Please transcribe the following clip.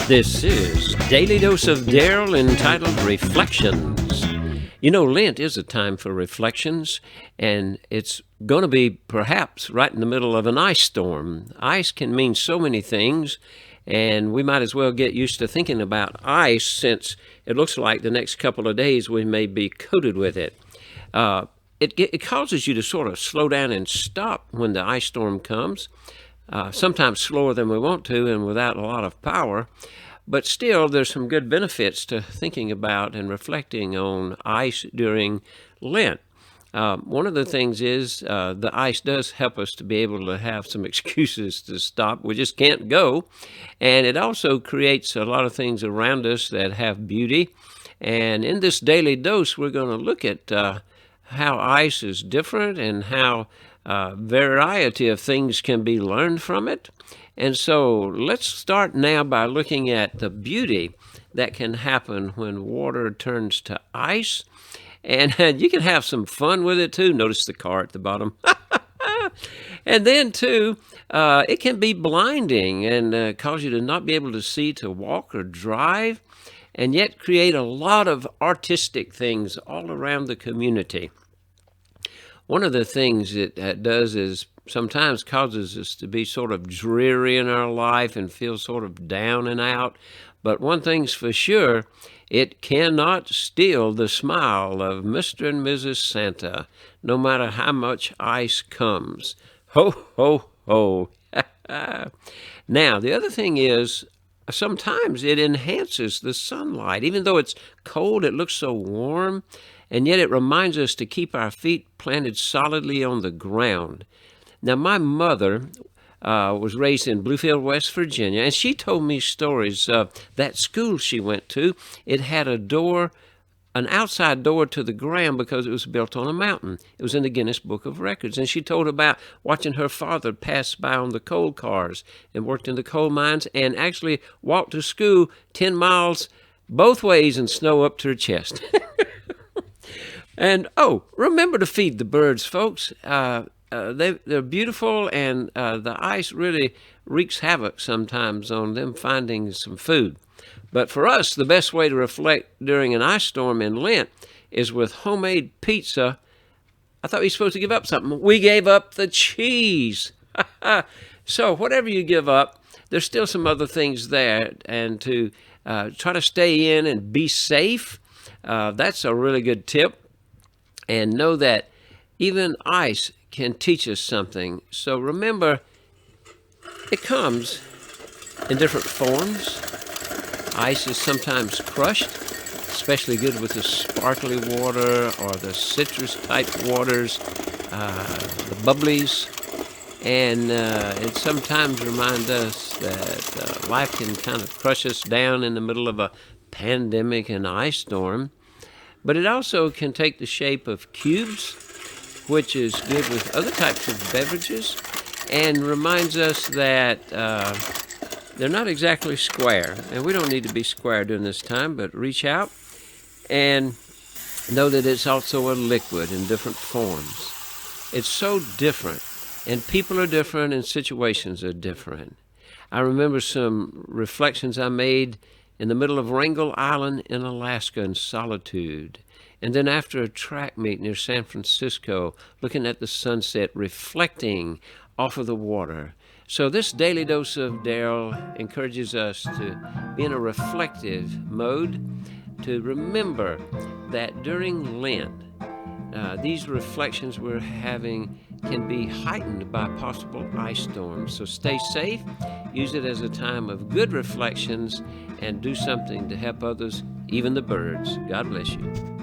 This is Daily Dose of Daryl entitled Reflections. You know, Lent is a time for reflections, and it's going to be perhaps right in the middle of an ice storm. Ice can mean so many things, and we might as well get used to thinking about ice since it looks like the next couple of days we may be coated with it. It causes you to sort of slow down and stop when the ice storm comes, sometimes slower than we want to and without a lot of power. But still, there's some good benefits to thinking about and reflecting on ice during Lent. One of the things is the ice does help us to be able to have some excuses to stop. We just can't go. And it also creates a lot of things around us that have beauty. And in this daily dose, we're going to look at how ice is different and how variety of things can be learned from it. And so let's start now by looking at the beauty that can happen when water turns to ice. And you can have some fun with it too. Notice the car at the bottom. And then too, it can be blinding and cause you to not be able to see to walk or drive, and yet create a lot of artistic things all around the community. One of the things it does is sometimes causes us to be sort of dreary in our life and feel sort of down and out. But one thing's for sure, it cannot steal the smile of Mr. and Mrs. Santa, no matter how much ice comes. Ho, ho, ho. Now, the other thing is, sometimes it enhances the sunlight. Even though it's cold, it looks so warm, and yet it reminds us to keep our feet planted solidly on the ground. Now, my mother was raised in Bluefield, West Virginia, and she told me stories. That school she went to, it had a door, an outside door to the ground because it was built on a mountain. It was in the Guinness Book of Records. And she told about watching her father pass by on the coal cars and worked in the coal mines and actually walked to school 10 miles both ways in snow up to her chest. And, remember to feed the birds, folks. They're beautiful, and the ice really wreaks havoc sometimes on them finding some food. But for us, the best way to reflect during an ice storm in Lent is with homemade pizza. I thought we were supposed to give up something. We gave up the cheese. So whatever you give up, there's still some other things there. And to try to stay in and be safe, that's a really good tip. And know that even ice can teach us something. So remember, it comes in different forms. Ice is sometimes crushed, especially good with the sparkly water or the citrus type waters, the bubblies. And it sometimes reminds us that life can kind of crush us down in the middle of a pandemic and ice storm. But it also can take the shape of cubes, which is good with other types of beverages, and reminds us that they're not exactly square. And we don't need to be square during this time, but reach out and know that it's also a liquid in different forms. It's so different, and people are different, and situations are different. I remember some reflections I made in the middle of Wrangell Island in Alaska in solitude. And then after a track meet near San Francisco, looking at the sunset, reflecting off of the water. So this daily dose of Daryl encourages us to be in a reflective mode, to remember that during Lent, these reflections we're having can be heightened by possible ice storms. So stay safe, use it as a time of good reflections, and do something to help others, even the birds. God bless you.